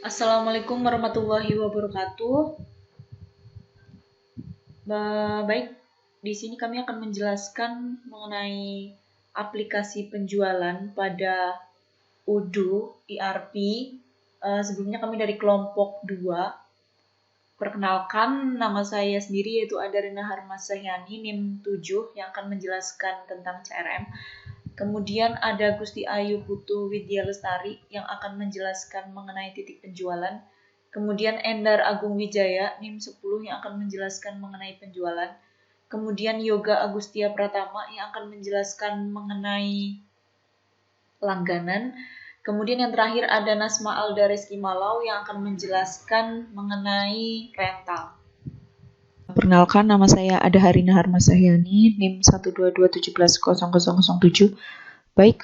Assalamualaikum warahmatullahi wabarakatuh. Baik, di sini kami akan menjelaskan mengenai aplikasi penjualan pada Odoo ERP. Sebelumnya kami dari kelompok 2. Perkenalkan, nama saya sendiri yaitu Adarina Harmasahyani, NIM 7, yang akan menjelaskan tentang CRM. Kemudian ada Gusti Ayu Putu Widya Lestari yang akan menjelaskan mengenai titik penjualan. Kemudian Endar Agung Wijaya, NIM 10, yang akan menjelaskan mengenai penjualan. Kemudian Yoga Agustia Pratama yang akan menjelaskan mengenai langganan. Kemudian yang terakhir ada Nasma Alda Reski Malau yang akan menjelaskan mengenai rental. Perkenalkan, nama saya Adaharina Harmasahyani, NIM 122170007. Baik,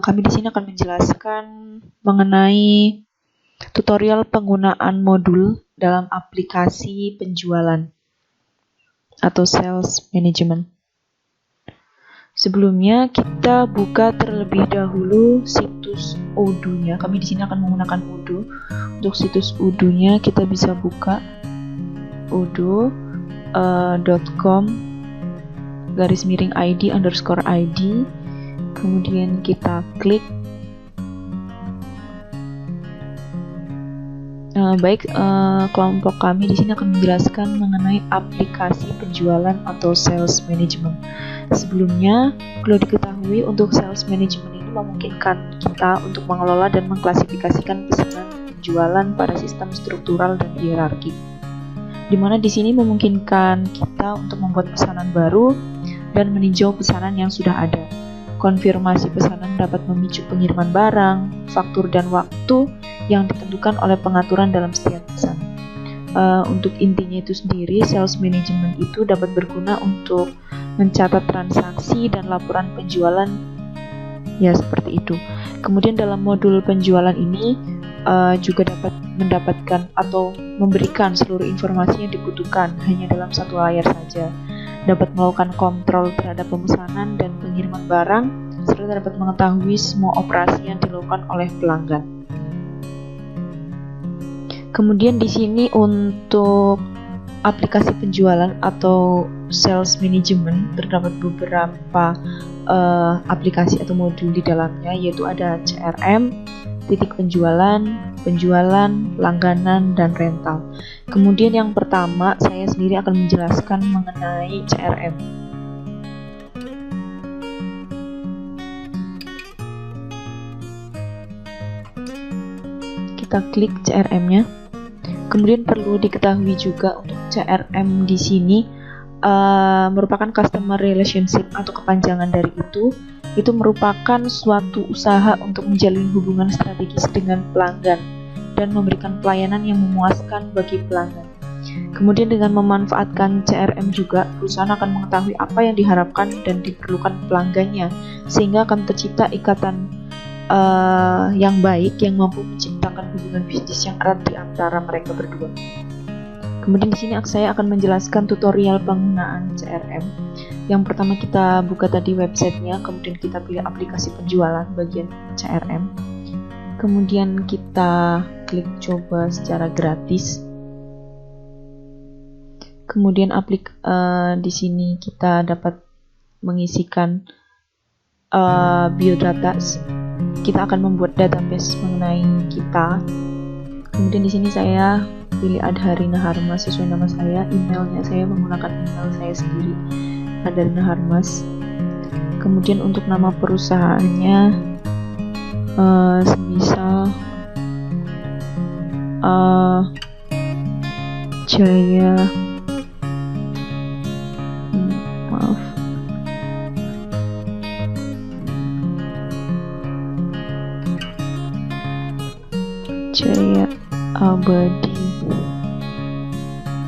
kami di sini akan menjelaskan mengenai tutorial penggunaan modul dalam aplikasi penjualan atau sales management. Sebelumnya kita buka terlebih dahulu situs Odoo-nya. Kami di sini akan menggunakan Odoo. Untuk situs Odoo-nya kita bisa buka odoo.com/id_id. Kemudian kita klik. Kelompok kami di sini akan menjelaskan mengenai aplikasi penjualan atau sales management. Sebelumnya, perlu diketahui untuk sales management ini memungkinkan kita untuk mengelola dan mengklasifikasikan pesanan penjualan pada sistem struktural dan hierarki. Di mana di sini memungkinkan kita untuk membuat pesanan baru dan meninjau pesanan yang sudah ada. Konfirmasi pesanan dapat memicu pengiriman barang, faktur, dan waktu yang ditentukan oleh pengaturan dalam setiap pesan. Untuk intinya itu sendiri, sales management itu dapat berguna untuk mencatat transaksi dan laporan penjualan, ya seperti itu. Kemudian dalam modul penjualan ini juga dapat mendapatkan atau memberikan seluruh informasi yang dibutuhkan hanya dalam satu layar saja. Dapat melakukan kontrol terhadap pemesanan dan pengiriman barang, serta dapat mengetahui semua operasi yang dilakukan oleh pelanggan. Kemudian di sini untuk aplikasi penjualan atau sales management terdapat beberapa aplikasi atau modul di dalamnya, yaitu ada CRM, titik penjualan, langganan, dan rental. Kemudian yang pertama, saya sendiri akan menjelaskan mengenai CRM. Kita klik CRM-nya. Kemudian perlu diketahui juga untuk CRM di sini merupakan customer relationship atau kepanjangan dari itu merupakan suatu usaha untuk menjalin hubungan strategis dengan pelanggan dan memberikan pelayanan yang memuaskan bagi pelanggan. Kemudian dengan memanfaatkan CRM juga, perusahaan akan mengetahui apa yang diharapkan dan diperlukan pelanggannya, sehingga akan tercipta ikatan yang baik yang mampu menciptakan hubungan bisnis yang erat di antara mereka berdua. Kemudian di sini saya akan menjelaskan tutorial penggunaan CRM. Yang pertama kita buka tadi websitenya, kemudian kita pilih aplikasi penjualan bagian CRM. Kemudian kita klik coba secara gratis. Kemudian di sini kita dapat mengisikan biodata. Kita akan membuat database mengenai kita. Kemudian di sini saya pilih Adharina Harmas sesuai nama saya. Emailnya saya menggunakan email saya sendiri, Adharina Harmas. Kemudian untuk nama perusahaannya semisal Jaya Jaya Abadi.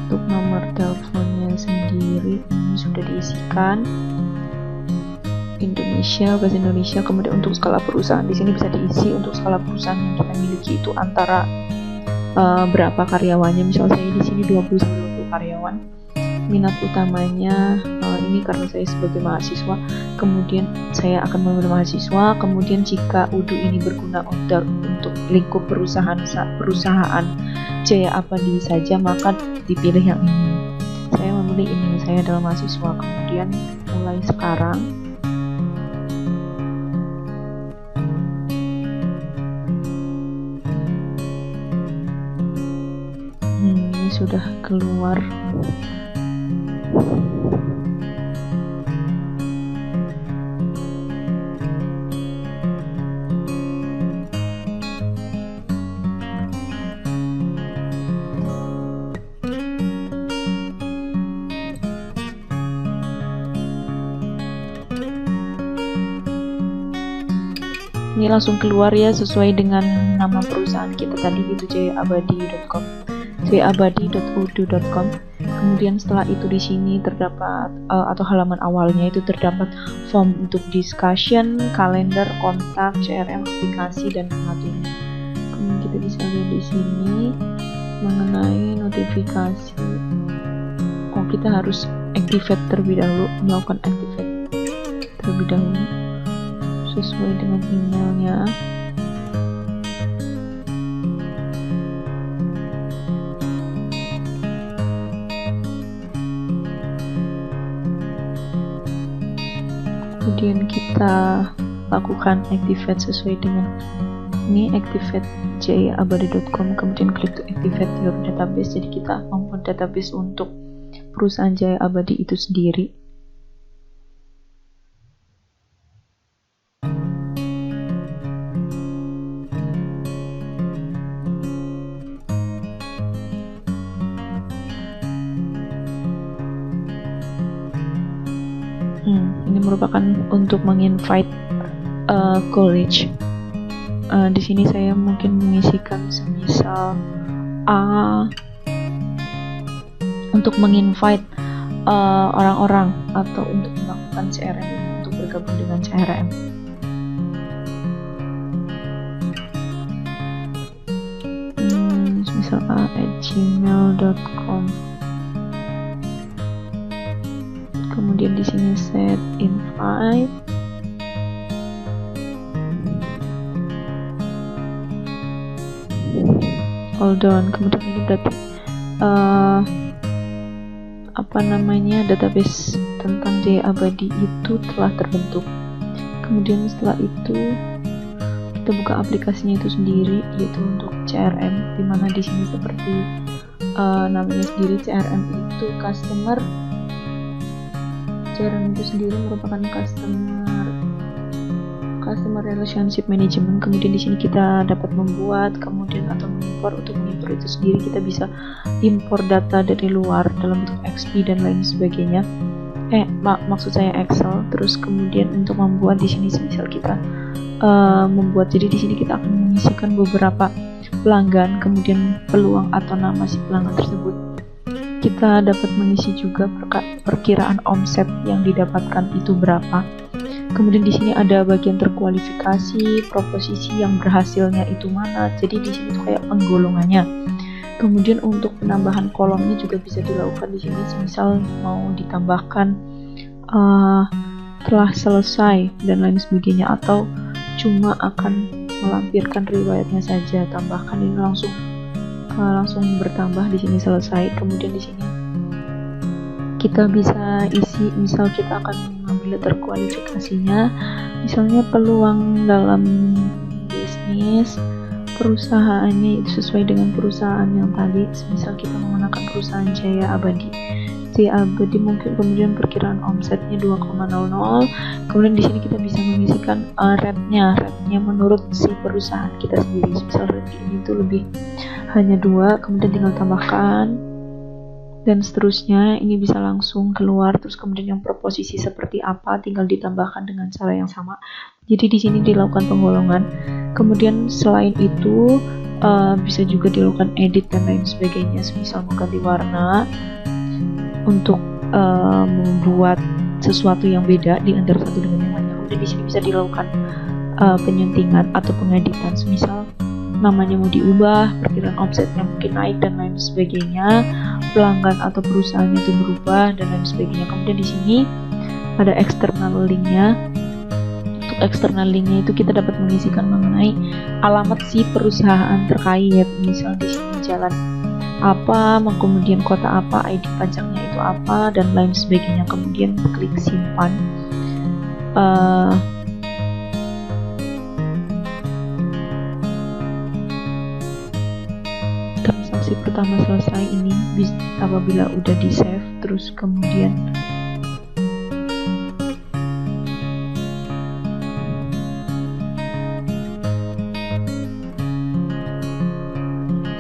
Untuk nomor teleponnya sendiri ini sudah diisikan, Indonesia, bahasa Indonesia. Kemudian untuk skala perusahaan di sini bisa diisi untuk skala perusahaan yang kita miliki itu antara berapa karyawannya. Misal saya di sini 20 karyawan. minat utamanya ini karena saya sebagai mahasiswa, kemudian saya akan memilih mahasiswa, kemudian jika UDU ini berguna untuk lingkup perusahaan Jaya Abadi saja, maka dipilih yang ini. Saya memilih ini, saya adalah mahasiswa. Kemudian mulai sekarang ini sudah keluar. Ini langsung keluar ya, sesuai dengan nama perusahaan kita tadi, itu jayaabadi.com, jayaabadi.udu.com. Kemudian setelah itu di sini terdapat atau halaman awalnya itu terdapat form untuk discussion, kalender, kontak, CRM, aplikasi, dan pengaturan. Kemudian kita bisa lihat di sini mengenai notifikasi. Oh, kita harus activate terlebih dahulu, melakukan activate terlebih dahulu sesuai dengan emailnya. Kemudian kita lakukan activate sesuai dengan ini, activate jayaabadi.com, kemudian klik to activate your database. Jadi kita membuat database untuk perusahaan Jaya Abadi itu sendiri. Ini merupakan untuk menginvite college. Di sini saya mungkin mengisikan semisal untuk menginvite orang-orang atau untuk melakukan CRM ini, untuk bergabung dengan CRM. Misal @gmail.com. Kemudian di sini set invite. Hold on. Kemudian ini berarti database tentang Jaya Abadi itu telah terbentuk. Kemudian setelah itu kita buka aplikasinya itu sendiri, yaitu untuk CRM, dimana di sini seperti namanya sendiri, CRM itu CRM itu sendiri merupakan customer relationship management. Kemudian di sini kita dapat membuat, kemudian atau mengimpor. Untuk mengimpor itu sendiri kita bisa impor data dari luar dalam bentuk XP dan lain sebagainya. Maksud saya Excel. Terus kemudian untuk membuat di sini misal kita membuat, jadi di sini kita akan mengisikan beberapa pelanggan, kemudian peluang atau nama si pelanggan tersebut. Kita dapat mengisi juga perkiraan omset yang didapatkan itu berapa. Kemudian di sini ada bagian terkualifikasi, proposisi yang berhasilnya itu mana. Jadi di sini tuh kayak penggolongannya. Kemudian untuk penambahan kolomnya juga bisa dilakukan di sini. Misal mau ditambahkan telah selesai dan lain sebagainya, atau cuma akan melampirkan riwayatnya saja. Tambahkan ini langsung bertambah di sini selesai. Kemudian di sini kita bisa isi, misal kita akan mengambil terkualifikasinya, misalnya peluang dalam bisnis, perusahaannya itu sesuai dengan perusahaan yang tadi. Misal kita menggunakan perusahaan Jaya Abadi mungkin, kemudian perkiraan omsetnya 2,00. Kemudian di sini kita bisa mengisikan rate-nya menurut si perusahaan kita sendiri. Misal rate ini tuh lebih hanya 2, kemudian tinggal tambahkan dan seterusnya. Ini bisa langsung keluar. Terus kemudian yang proposisi seperti apa tinggal ditambahkan dengan cara yang sama. Jadi di sini dilakukan penggolongan. Kemudian selain itu bisa juga dilakukan edit dan lain sebagainya. Misal mau ganti warna untuk membuat sesuatu yang beda di antara satu dengan yang lainnya. Kemudian di sini bisa dilakukan penyuntingan atau pengeditan. Misal namanya mau diubah, perkiraan omsetnya mungkin naik dan lain sebagainya, pelanggan atau perusahaannya itu berubah dan lain sebagainya. Kemudian di sini ada external linknya. Untuk external linknya itu kita dapat mengisikan mengenai alamat si perusahaan terkait, misal di sini jalan apa, kemudian kota apa, ID pajaknya itu apa dan lain sebagainya. Kemudian klik simpan. Transaksi pertama selesai ini apabila udah di save, terus kemudian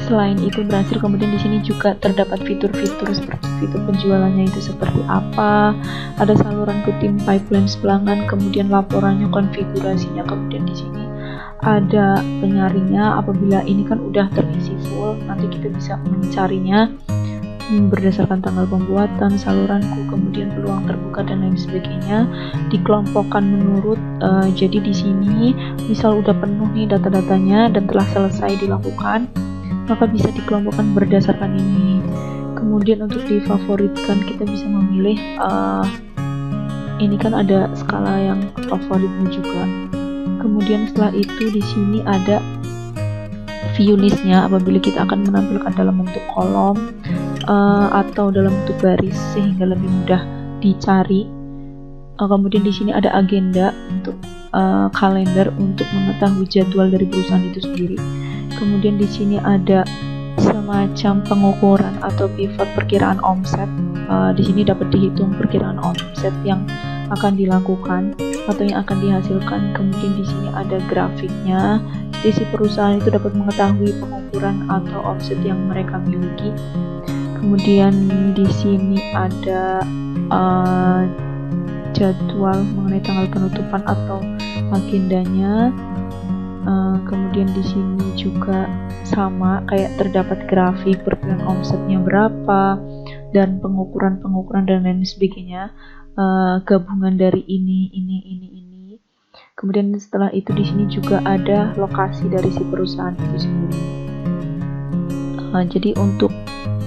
selain itu berhasil, kemudian di sini juga terdapat fitur-fitur seperti fitur penjualannya itu seperti apa, ada saluran routing pipeline pelanggan, kemudian laporannya, konfigurasinya, kemudian di sini ada penyaringnya. Apabila ini kan udah terisi full, nanti kita bisa mencarinya berdasarkan tanggal pembuatan, saluranku, kemudian peluang terbuka dan lain sebagainya, dikelompokkan menurut jadi di sini misal udah penuh nih data-datanya dan telah selesai dilakukan, maka bisa dikelompokkan berdasarkan ini. Kemudian untuk difavoritkan kita bisa memilih ini kan ada skala yang favoritnya juga. Kemudian setelah itu di sini ada view listnya, apabila kita akan menampilkan dalam bentuk kolom atau dalam bentuk baris sehingga lebih mudah dicari. Kemudian di sini ada agenda untuk kalender untuk mengetahui jadwal dari perusahaan itu sendiri. Kemudian di sini ada semacam pengukuran atau pivot perkiraan omset. Di sini dapat dihitung perkiraan omset yang akan dilakukan atau yang akan dihasilkan. Kemudian di sini ada grafiknya. Jadi si perusahaan itu dapat mengetahui pengukuran atau omset yang mereka miliki. Kemudian di sini ada jadwal mengenai tanggal penutupan atau agendanya. Kemudian di sini juga sama kayak terdapat grafik perkiraan omsetnya berapa dan pengukuran dan lain sebagainya, gabungan dari ini. Kemudian setelah itu di sini juga ada lokasi dari si perusahaan itu sendiri. Jadi untuk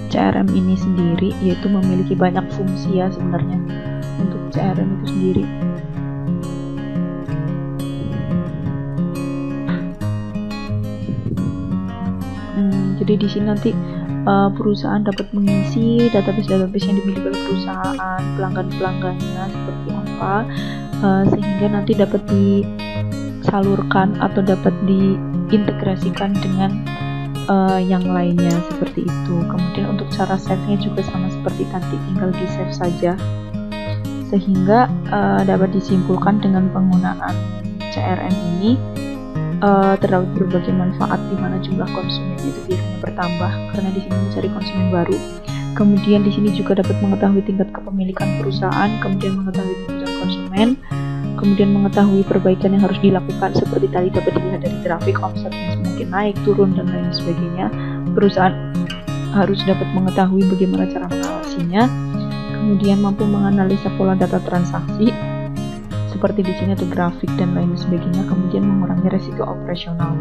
CRM ini sendiri yaitu memiliki banyak fungsi ya sebenarnya untuk CRM itu sendiri. Jadi di sini nanti perusahaan dapat mengisi database yang dimiliki oleh perusahaan, pelanggannya seperti apa, sehingga nanti dapat disalurkan atau dapat diintegrasikan dengan yang lainnya seperti itu. Kemudian untuk cara save-nya juga sama seperti tadi, tinggal di save saja, sehingga dapat disimpulkan dengan penggunaan CRM ini terdapat berbagai manfaat di mana jumlah konsumennya itu biasanya bertambah karena di sini mencari konsumen baru. Kemudian di sini juga dapat mengetahui tingkat kepemilikan perusahaan, kemudian mengetahui kebutuhan konsumen, kemudian mengetahui perbaikan yang harus dilakukan seperti tadi dapat dilihat dari grafik omsetnya semakin naik, turun dan lain sebagainya. Perusahaan harus dapat mengetahui bagaimana cara mengawasinya, kemudian mampu menganalisa pola data transaksi seperti di sini ada grafik dan lain sebagainya, kemudian mengurangi resiko operasional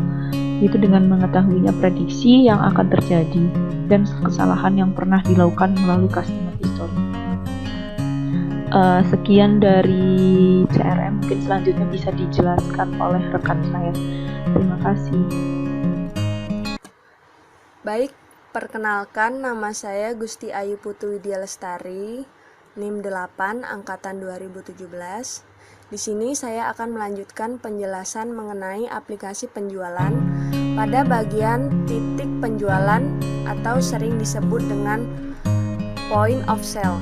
itu dengan mengetahuinya prediksi yang akan terjadi dan kesalahan yang pernah dilakukan melalui customer history. Sekian dari CRM, mungkin selanjutnya bisa dijelaskan oleh rekan saya. Terima kasih. Baik, perkenalkan nama saya Gusti Ayu Putu Widya Lestari, NIM 8 angkatan 2017. Di sini saya akan melanjutkan penjelasan mengenai aplikasi penjualan pada bagian titik penjualan atau sering disebut dengan point of sale.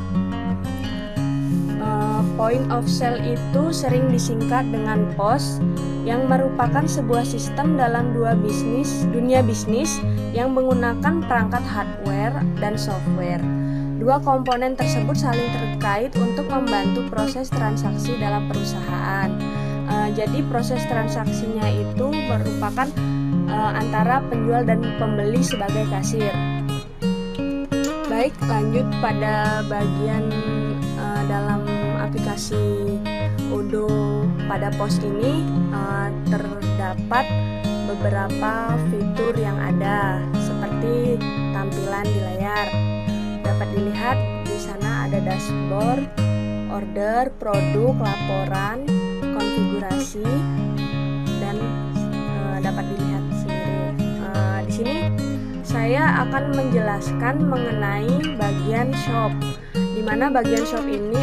Point of sale itu sering disingkat dengan POS, yang merupakan sebuah sistem dalam dunia bisnis yang menggunakan perangkat hardware dan software. Dua komponen tersebut saling terkait untuk membantu proses transaksi dalam perusahaan. Jadi proses transaksinya itu merupakan antara penjual dan pembeli sebagai kasir. Baik, lanjut pada bagian dalam aplikasi Odoo pada POS ini terdapat beberapa fitur yang ada seperti tampilan di layar. Dapat dilihat di sana ada dashboard, order, produk, laporan, konfigurasi, dan dapat dilihat sendiri. Di sini saya akan menjelaskan mengenai bagian shop, di mana bagian shop ini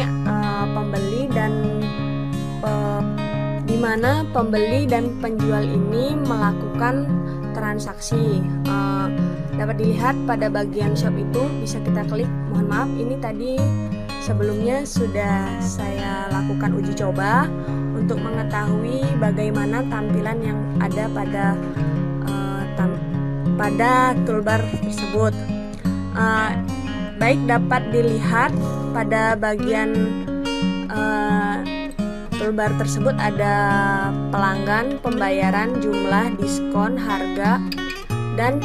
pembeli dan penjual ini melakukan transaksi. Dapat dilihat pada bagian shop itu bisa kita klik. Mohon maaf, ini tadi sebelumnya sudah saya lakukan uji coba untuk mengetahui bagaimana tampilan yang ada pada toolbar tersebut. Baik, dapat dilihat pada bagian toolbar tersebut ada pelanggan, pembayaran, jumlah, diskon, harga, dan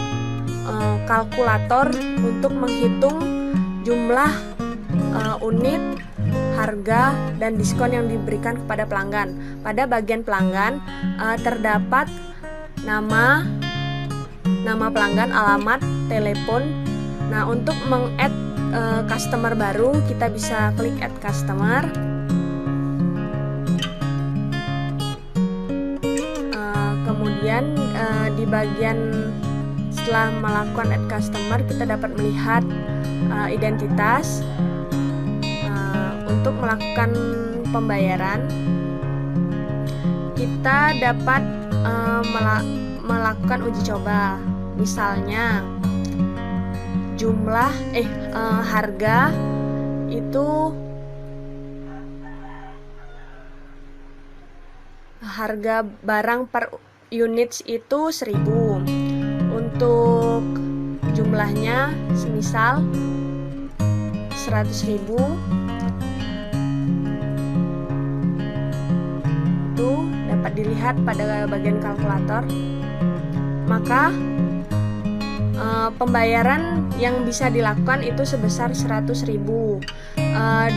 kalkulator untuk menghitung jumlah unit, harga, dan diskon yang diberikan kepada pelanggan. Pada bagian pelanggan terdapat nama pelanggan, alamat, telepon. Nah, untuk meng-add customer baru, kita bisa klik add customer. Kemudian di bagian setelah melakukan add customer, kita dapat melihat identitas. Untuk melakukan pembayaran, kita dapat melakukan uji coba. Misalnya harga itu harga barang per unit itu 1.000. Untuk jumlahnya semisal 100.000. Itu dapat dilihat pada bagian kalkulator. Maka pembayaran yang bisa dilakukan itu sebesar 100.000.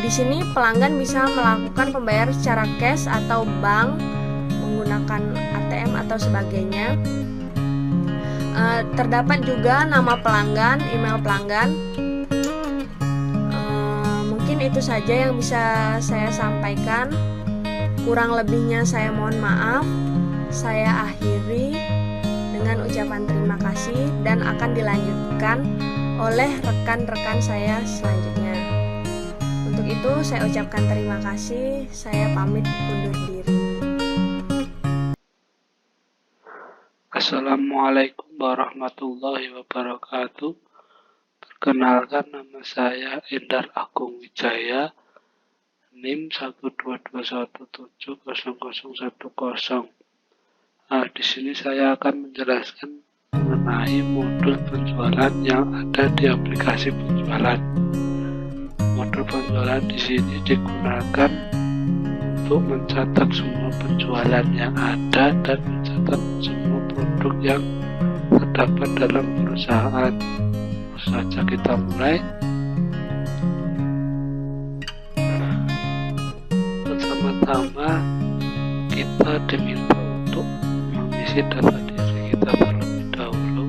Di sini pelanggan bisa melakukan pembayaran secara cash atau bank menggunakan ATM atau sebagainya. Terdapat juga nama pelanggan, email pelanggan. Mungkin itu saja yang bisa saya sampaikan. Kurang lebihnya saya mohon maaf. Saya akhiri dengan ucapan terima kasih dan akan dilanjutkan oleh rekan-rekan saya selanjutnya. Untuk itu saya ucapkan terima kasih. Saya pamit undur diri. Assalamualaikum warahmatullahi wabarakatuh. Perkenalkan, nama saya Endar Agung Wijaya, NIM 122170010. Di sini saya akan menjelaskan mengenai modul penjualan yang ada di aplikasi penjualan. Modul penjualan di sini digunakan untuk mencatat semua penjualan yang ada dan mencatat semua produk yang terdapat dalam perusahaan. Langsung saja kita mulai. Pertama-tama kita diminta untuk mengisi data diri kita terlebih dahulu.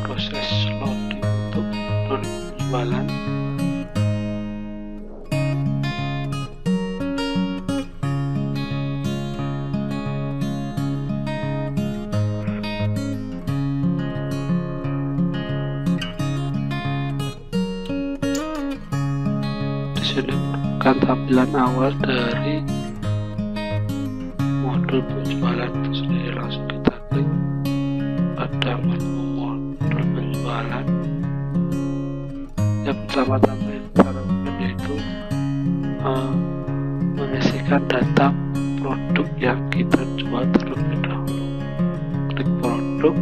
Proses loading untuk penjualan. Ini merupakan tampilan awal dari modul penjualan itu sendiri. Langsung kita klik pada menu modul penjualan. Yang pertama-tama yang kita lakukan yaitu mengisikan data produk yang kita jual terlebih dahulu. Klik produk,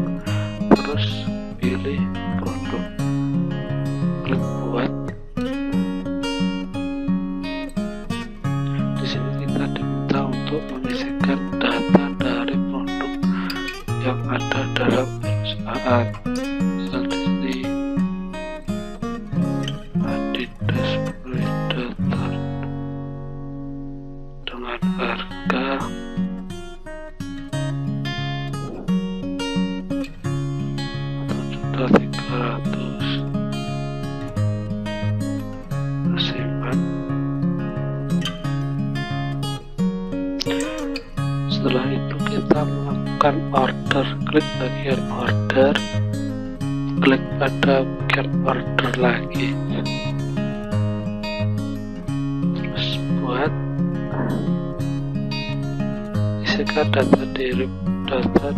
terus pilih produk, klik buat. Di sini kita diminta untuk mengisikan perusahaan. Misal di sini Adidas Predator dengan harga Rp1.300.000. Simpan. Setelah itu kita melakukan order, klik bagian order, klik pada bagian order lagi, terus buat isikan data diri, data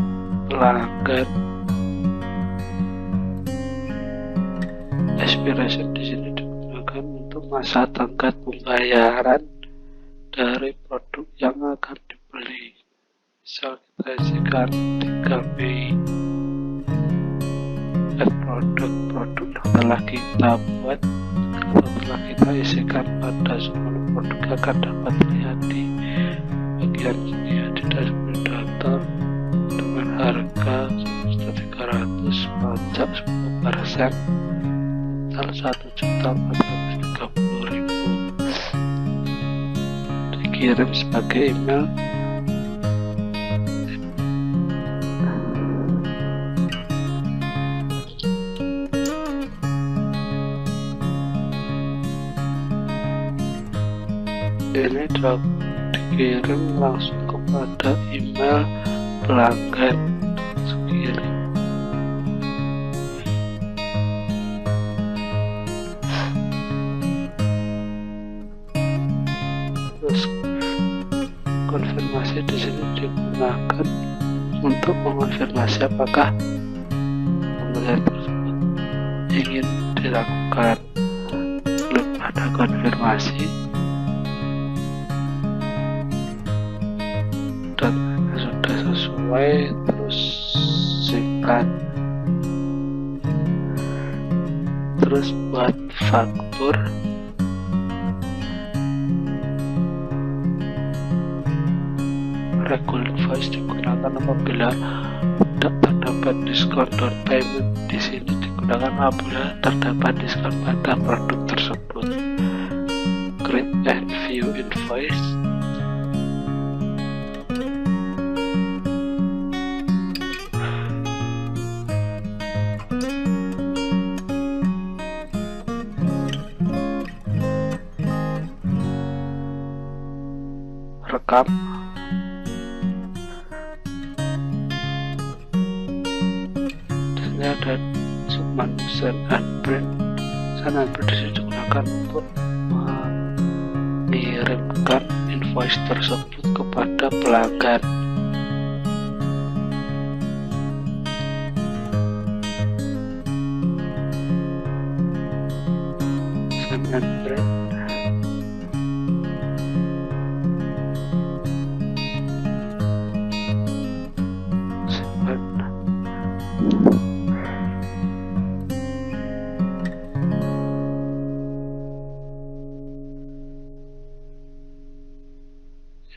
pelanggan. Expiration di sini digunakan untuk masa tenggat pembayaran dari produk yang akan dibeli. Misal kita isikan 3 Mei. Produk yang telah kita buat atau telah kita isikan pada sebelum produk akan dapat terlihat di bagian sini. Adidas Predator dengan harga Rp1.300.000, pajak 10%, total Rp1.430.000. Dikirim sebagai email. Ini dikirim langsung kepada email pelanggan sekirim. Terus konfirmasi di sini digunakan untuk mengonfirmasi apakah pembelian tersebut ingin dilakukan. Klik pada konfirmasi. Dan sudah sesuai, terus simpan, terus buat faktur. Regular invoice digunakan apabila tidak terdapat diskon down payment. Di sini digunakan apabila terdapat diskon pada produk tersebut. Create and view invoice. Rekam. Disini ada Suman Send and Print. Send and Print disini digunakan untuk mengirimkan invoice tersebut kepada pelanggan. Send and Print.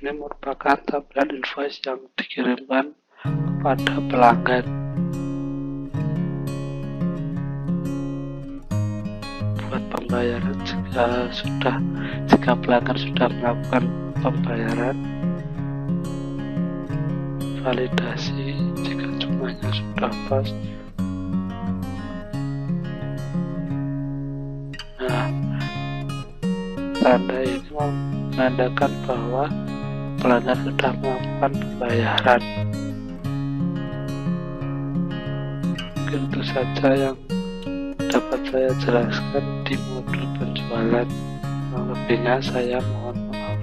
Ini merupakan tampilan invoice yang dikirimkan kepada pelanggan. Buat pembayaran jika pelanggan sudah melakukan pembayaran. Validasi jika jumlahnya sudah pas. Nah, tanda ini menandakan bahwa pelanggan sudah melakukan pembayaran. Mungkin itu saja yang dapat saya jelaskan di modul penjualan. Yang lebihnya saya mohon maaf.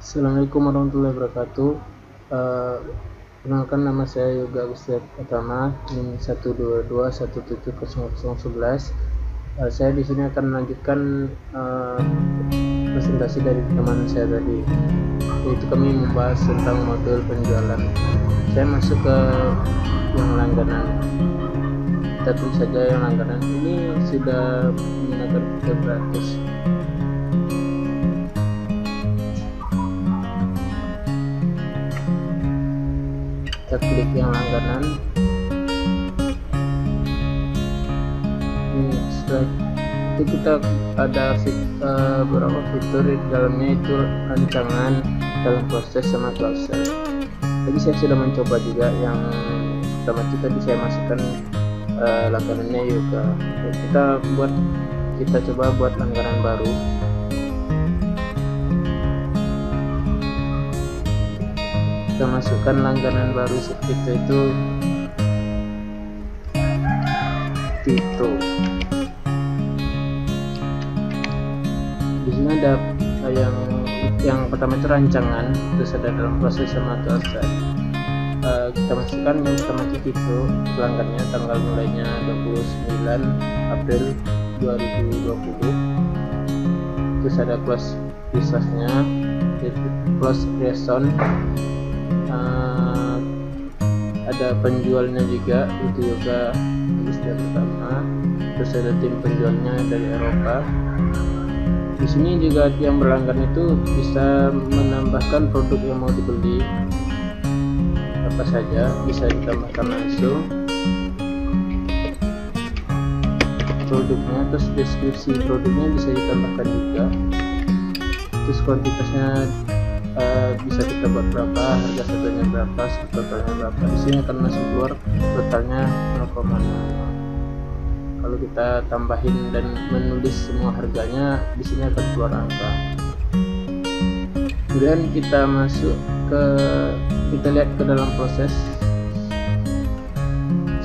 Assalamualaikum warahmatullahi wabarakatuh. Perkenalkan, nama saya Yoga Agustia Pratama, NIM 122170011. Saya di sini akan melanjutkan presentasi dari teman saya tadi, yaitu kami membahas tentang modul penjualan. Saya masuk ke yang langganan. Kita tulis saja yang langganan. Ini sudah menggunakan fitur gratis. klik yang langganan. Setelah itu kita ada beberapa fitur di dalamnya, itu rancangan, dalam proses, sama upsell. Tadi saya sudah mencoba juga yang pertama itu, tadi saya masukkan langganannya Yoga. Kita coba buat langganan baru. Kita masukkan langganan baru seperti itu Tito. Di sini ada yang pertama itu rancangan, terus ada dalam proses, sama upsell. Kita masukkan yang pertama itu pelanggannya, tanggal mulainya 29 April 2020. Terus ada close businessnya, close reason, ada penjualnya juga, itu juga istilah pertama. Terus ada tim penjualnya dari Eropa. Di sini juga yang berlangganan itu bisa menambahkan produk yang mau dibeli, apa saja bisa ditambahkan langsung produknya. Terus deskripsi produknya bisa ditambahkan juga. Terus kuantitasnya bisa kita buat berapa, harga satunya berapa, totalnya berapa. Di sini akan masuk keluar totalnya 0,0. Kalau kita tambahin dan menulis semua harganya, di sini akan keluar angka. Kemudian kita lihat ke dalam proses,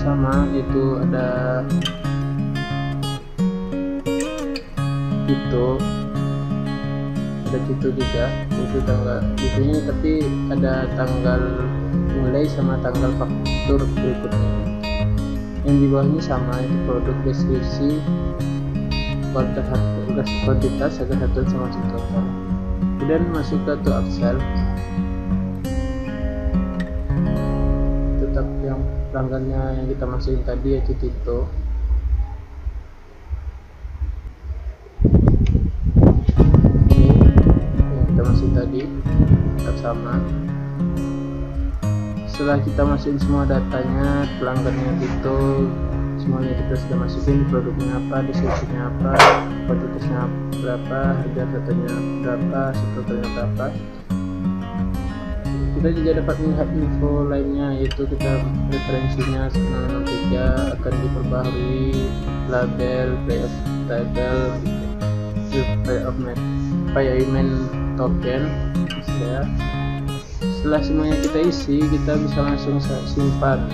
sama itu ada Tito juga, itu tanggal di sini, tapi ada tanggal mulai sama tanggal faktur berikutnya. Yang di bawah ini sama, itu produk, deskripsi, kuantitas, harga satuan, sama total. Kemudian masuk ke upsell. Tetap yang pelanggannya yang kita masukin tadi, yaitu Tito. Tadi tetap sama. Setelah kita masukin semua datanya, pelanggannya Tito, semuanya kita sudah masukin, produknya apa, deskripsinya apa, kuantitasnya berapa, harga satunya berapa, totalnya berapa. Kita juga dapat melihat info lainnya, yaitu kita referensinya 963 akan diperbaharui, label, play of table, payment token ya. Setelah semuanya kita isi, kita bisa langsung simpan.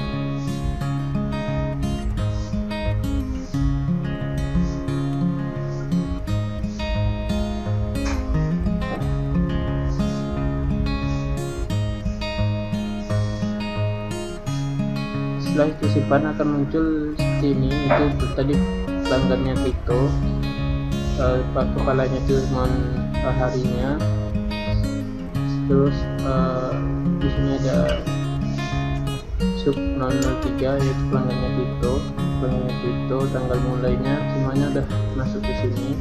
Setelah itu simpan, akan muncul seperti ini. Itu tadi pelanggannya Tito, kepalanya itu harinya. Terus di sini ada sub 003, yaitu pelanggannya Tito, tanggal mulainya, semuanya udah masuk ke sini.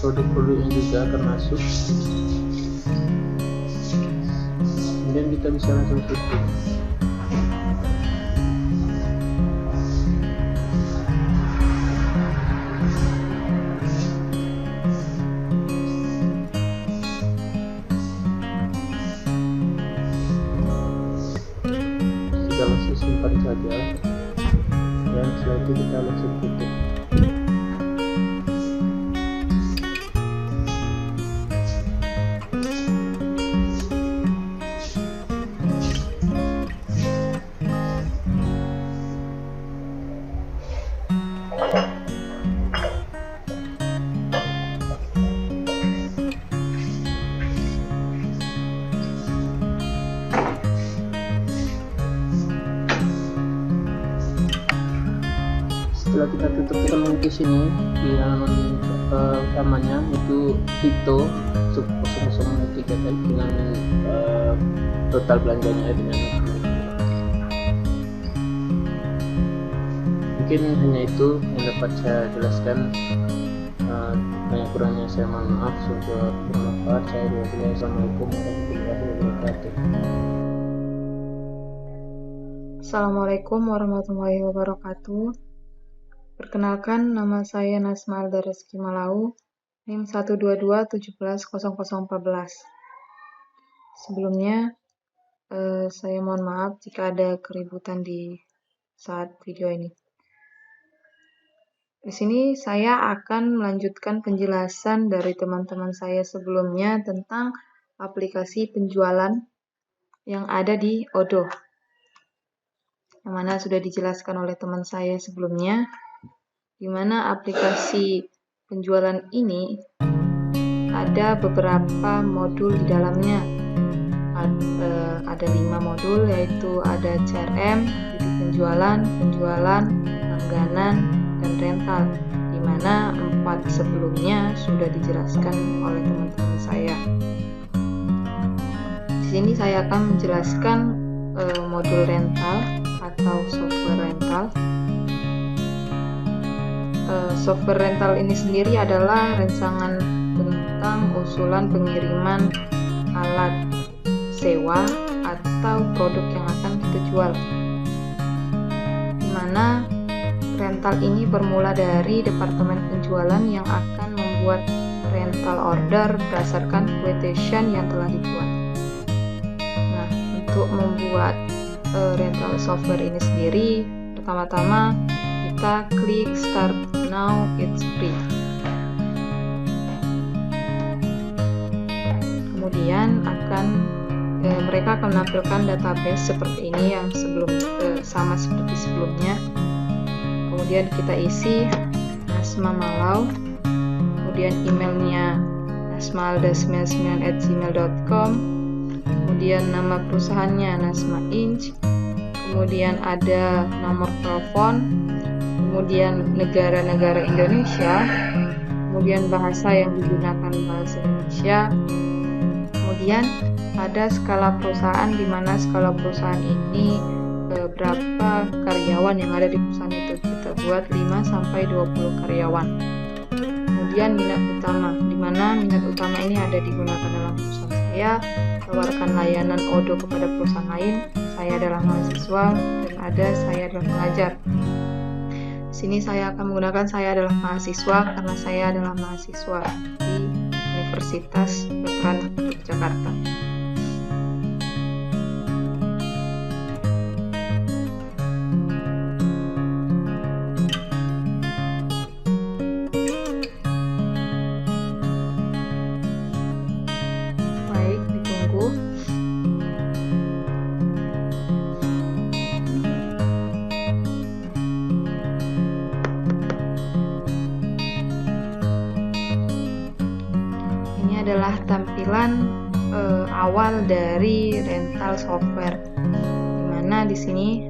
Produk-produknya juga akan masuk. Kemudian kita bisa langsung syuting. Kita langsung simpan saja, dan setelah itu kita langsung tutup. Setelah kita tutup, kita ke sini di halaman utamanya, itu Tito sub 003 dengan total belanjanya dengan mungkin hanya itu yang dapat saya jelaskan. Banyak kurangnya saya mohon maaf. Semoga bermanfaat. bermanfaat. Saya Dua. Assalamualaikum warahmatullahi wabarakatuh. Assalamualaikum warahmatullahi wabarakatuh. Perkenalkan, nama saya Nasma Alda Reski Malau, NIM 122170014. Sebelumnya, saya mohon maaf jika ada keributan di saat video ini. Di sini saya akan melanjutkan penjelasan dari teman-teman saya sebelumnya tentang aplikasi penjualan yang ada di Odoo, yang mana sudah dijelaskan oleh teman saya sebelumnya, di mana aplikasi penjualan ini ada beberapa modul di dalamnya. Ada 5 modul, yaitu ada CRM, titik penjualan, langganan, dan rental, di mana 4 sebelumnya sudah dijelaskan oleh teman-teman saya. Di sini saya akan menjelaskan modul rental atau software rental. Software rental ini sendiri adalah rancangan tentang usulan pengiriman alat sewa atau produk yang akan kita jual, di mana rental ini bermula dari departemen penjualan yang akan membuat rental order berdasarkan quotation yang telah dibuat. Nah, untuk membuat rental software ini sendiri, pertama-tama kita klik Start Now, it's free. Kemudian mereka akan menampilkan database seperti ini yang sama seperti sebelumnya. Kemudian kita isi Nasma Malau, kemudian emailnya nasmaalda99@gmail.com, kemudian nama perusahaannya Nasma Inc, kemudian ada nomor telepon, kemudian negara Indonesia, kemudian bahasa yang digunakan bahasa Indonesia, kemudian ada skala perusahaan, di mana skala perusahaan ini berapa karyawan yang ada di perusahaan itu. Kita buat 5-20 karyawan. Kemudian minat utama, di mana minat utama ini ada digunakan dalam perusahaan saya, tawarkan layanan Odoo kepada perusahaan lain, saya adalah mahasiswa, dan ada saya adalah pengajar. Di sini saya akan menggunakan saya adalah mahasiswa karena saya adalah mahasiswa di Universitas Veteran Yogyakarta. Baik, ditunggu. Ini adalah tampilan awal dari rental software, dimana di sini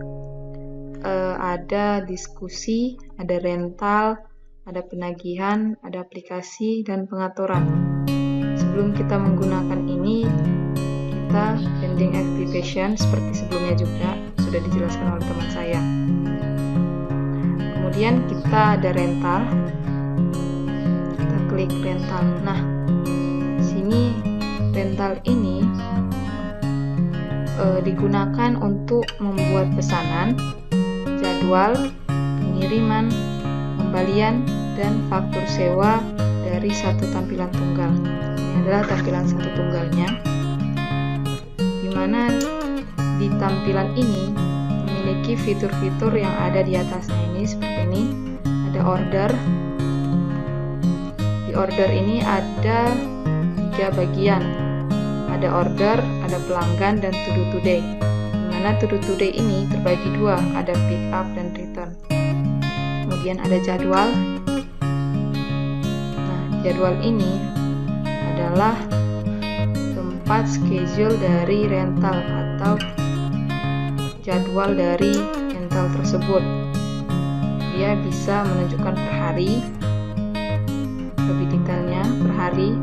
ada diskusi, ada rental, ada penagihan, ada aplikasi, dan pengaturan. Sebelum kita menggunakan ini, kita pending activation seperti sebelumnya juga sudah dijelaskan oleh teman saya. Kemudian kita ada rental, kita klik rental. Nah, sini rental ini digunakan untuk membuat pesanan, jadwal, pengiriman, pembalian, dan faktur sewa dari satu tampilan tunggal. Ini adalah tampilan satu tunggalnya, di mana di tampilan ini memiliki fitur-fitur yang ada di atasnya ini seperti ini. Ada order. Di order ini ada 3 bagian. Ada order, ada pelanggan, dan to do today. Di mana to do today ini terbagi 2, ada pick up dan return. Kemudian ada jadwal. Nah, jadwal ini adalah tempat schedule dari rental atau jadwal dari rental tersebut. Dia bisa menunjukkan per hari, lebih detailnya per hari,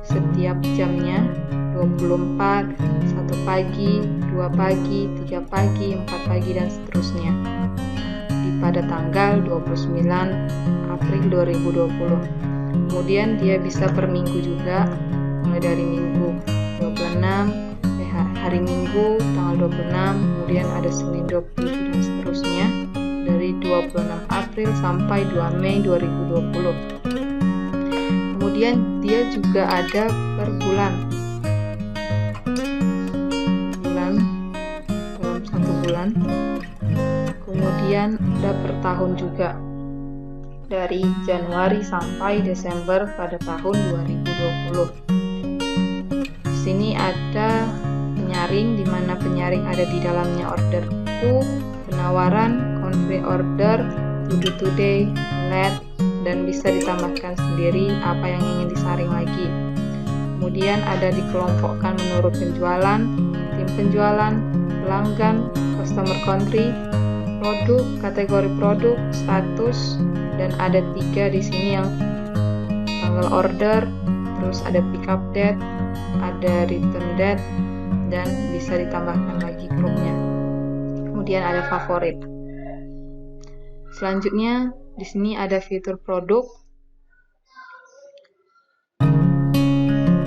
setiap jamnya, 24, 1 pagi, 2 pagi, 3 pagi, 4 pagi, dan seterusnya. Pada tanggal 29 April 2020. Kemudian dia bisa per minggu juga, mulai dari minggu 26, hari Minggu tanggal 26, kemudian ada Senin 27 dan seterusnya dari 26 April sampai 2 Mei 2020. Kemudian dia juga ada per bulan dalam satu bulan. Kemudian ada per tahun juga dari Januari sampai Desember pada tahun 2020. Di sini ada penyaring, di mana penyaring ada di dalamnya order buku, penawaran, confirm order, to do today, let, dan bisa ditambahkan sendiri apa yang ingin disaring lagi. Kemudian ada dikelompokkan menurut penjualan, tim penjualan, pelanggan, customer country, produk, kategori produk, status, dan ada 3 di sini yang tanggal order, terus ada pick up date, ada return date, dan bisa ditambahkan lagi grupnya. Kemudian ada favorit. Selanjutnya di sini ada fitur produk.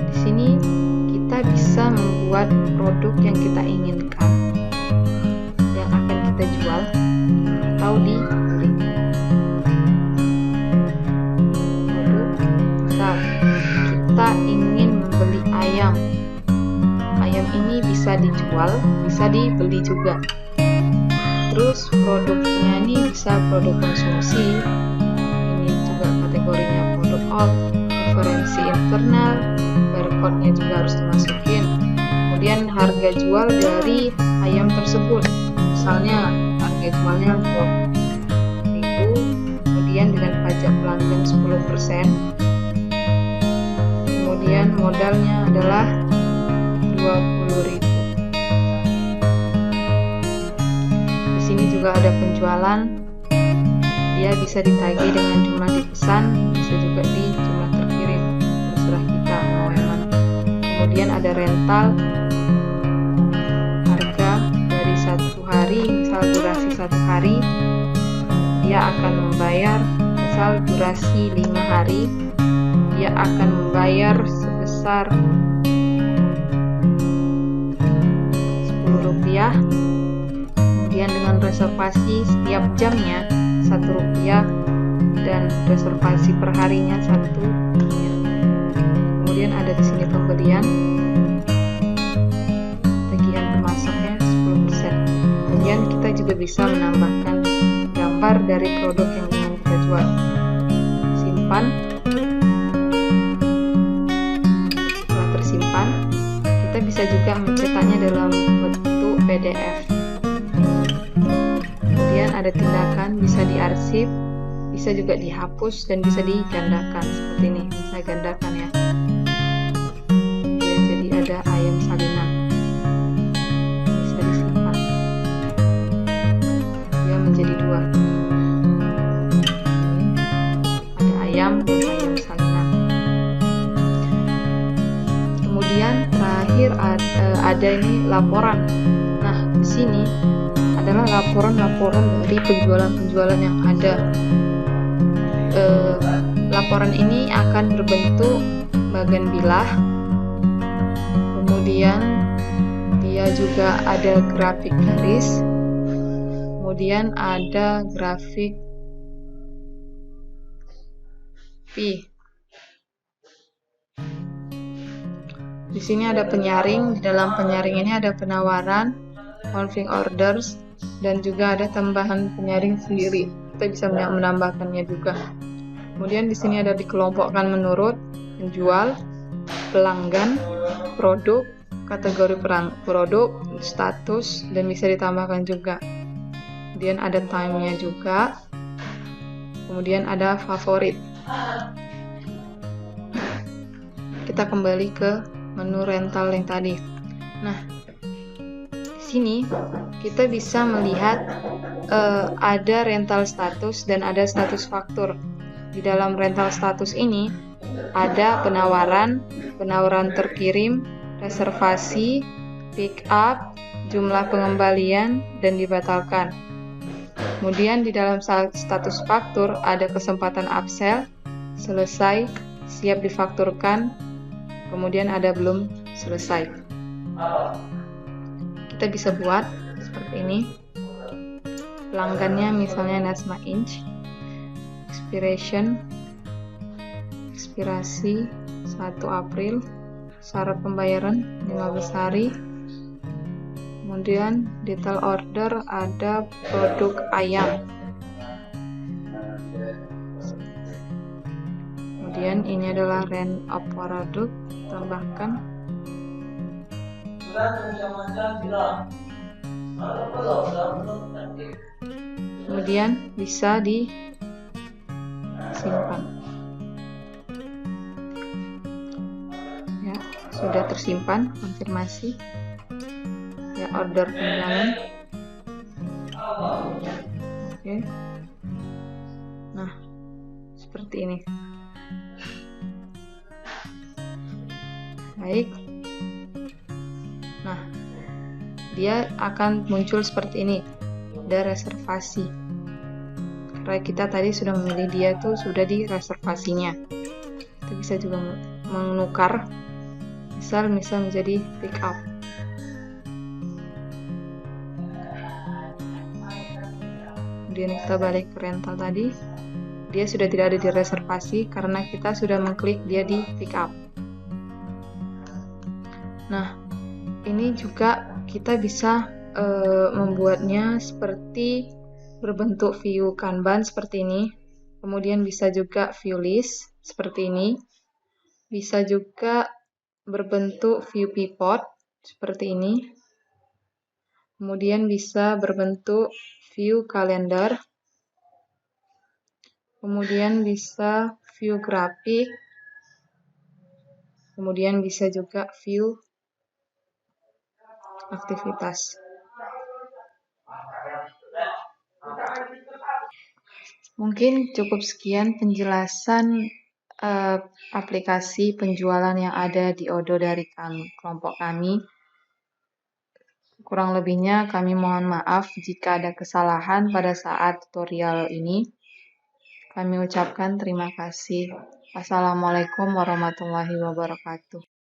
Di sini kita bisa membuat produk yang kita inginkan, yang akan kita jual atau dibeli. Produk, misal kita ingin membeli ayam. Ayam ini bisa dijual, bisa dibeli juga. Terus produknya ini bisa produk konsumsi, ini juga kategorinya produk out, referensi internal, barcode-nya juga harus dimasukin. Kemudian harga jual dari ayam tersebut, misalnya harga jualnya 20.000, kemudian dengan pajak pelanggan 10%, kemudian modalnya adalah 20.000. Di sini juga ada penjualan. Dia bisa ditagih dengan jumlah dipesan, bisa juga di jumlah terkirim. Terserah kita mau yang mana. Kemudian ada rental. Harga dari 1 hari, misal durasi 1 hari, dia akan membayar, misal durasi 5 hari, dia akan membayar sebesar Rp10. Kemudian dengan reservasi setiap jamnya Rp1 dan reservasi per harinya Rp1. Kemudian ada di sini pembelian, tagihan pemasoknya 10%. Kemudian kita juga bisa menambahkan gambar dari produk yang ingin kita jual. Simpan. Setelah tersimpan, kita bisa juga mencetaknya dalam bentuk PDF. Kemudian ada tindakan, bisa diarsip, bisa juga dihapus, dan bisa digandakan seperti ini. Saya gandakan ya. Jadi ada ayam salinan, bisa disimpan. Dia menjadi 2. Ada ayam dan ayam salinan. Kemudian terakhir ada ini laporan. Nah, di sini adalah laporan-laporan dari penjualan-penjualan yang ada. Laporan ini akan berbentuk bagan bilah. Kemudian dia juga ada grafik garis. Kemudian ada grafik P. Di sini ada penyaring. Di dalam penyaring ini ada penawaran, confirm orders, dan juga ada tambahan penyaring sendiri. Kita bisa menambahkannya juga. Kemudian di sini ada dikelompokkan menurut penjual, pelanggan, produk, kategori produk, status, dan bisa ditambahkan juga. Kemudian ada time-nya juga. Kemudian ada favorit. Kita kembali ke menu rental yang tadi. Nah, di sini kita bisa melihat ada rental status dan ada status faktur. Di dalam rental status ini ada penawaran terkirim, reservasi, pick up, jumlah pengembalian, dan dibatalkan. Kemudian di dalam status faktur ada kesempatan upsell, selesai, siap difakturkan, kemudian ada belum selesai. Kita bisa buat seperti ini. Pelanggannya misalnya Nasma Inch, ekspirasi 1 April, syarat pembayaran 15 hari, kemudian detail order ada produk ayam, kemudian ini adalah range of produk, tambahkan, kemudian bisa disimpan. Ya, sudah tersimpan, konfirmasi. Ya, order penjualan. Oke. Nah, seperti ini. Baik. Nah, dia akan muncul seperti ini. Ada reservasi. Karena kita tadi sudah memilih dia tuh sudah di reservasinya. Kita bisa juga menukar. Misal menjadi pick up. Kemudian kita balik ke rental tadi. Dia sudah tidak ada di reservasi karena kita sudah mengklik dia di pick up. Nah, ini juga kita bisa membuatnya seperti berbentuk view Kanban seperti ini. Kemudian bisa juga view list seperti ini. Bisa juga berbentuk view pivot seperti ini. Kemudian bisa berbentuk view kalender. Kemudian bisa view grafik. Kemudian bisa juga view aktivitas. Mungkin cukup sekian penjelasan aplikasi penjualan yang ada di Odoo dari kelompok kami. Kurang lebihnya kami mohon maaf jika ada kesalahan pada saat tutorial ini. Kami ucapkan terima kasih. Wassalamualaikum warahmatullahi wabarakatuh.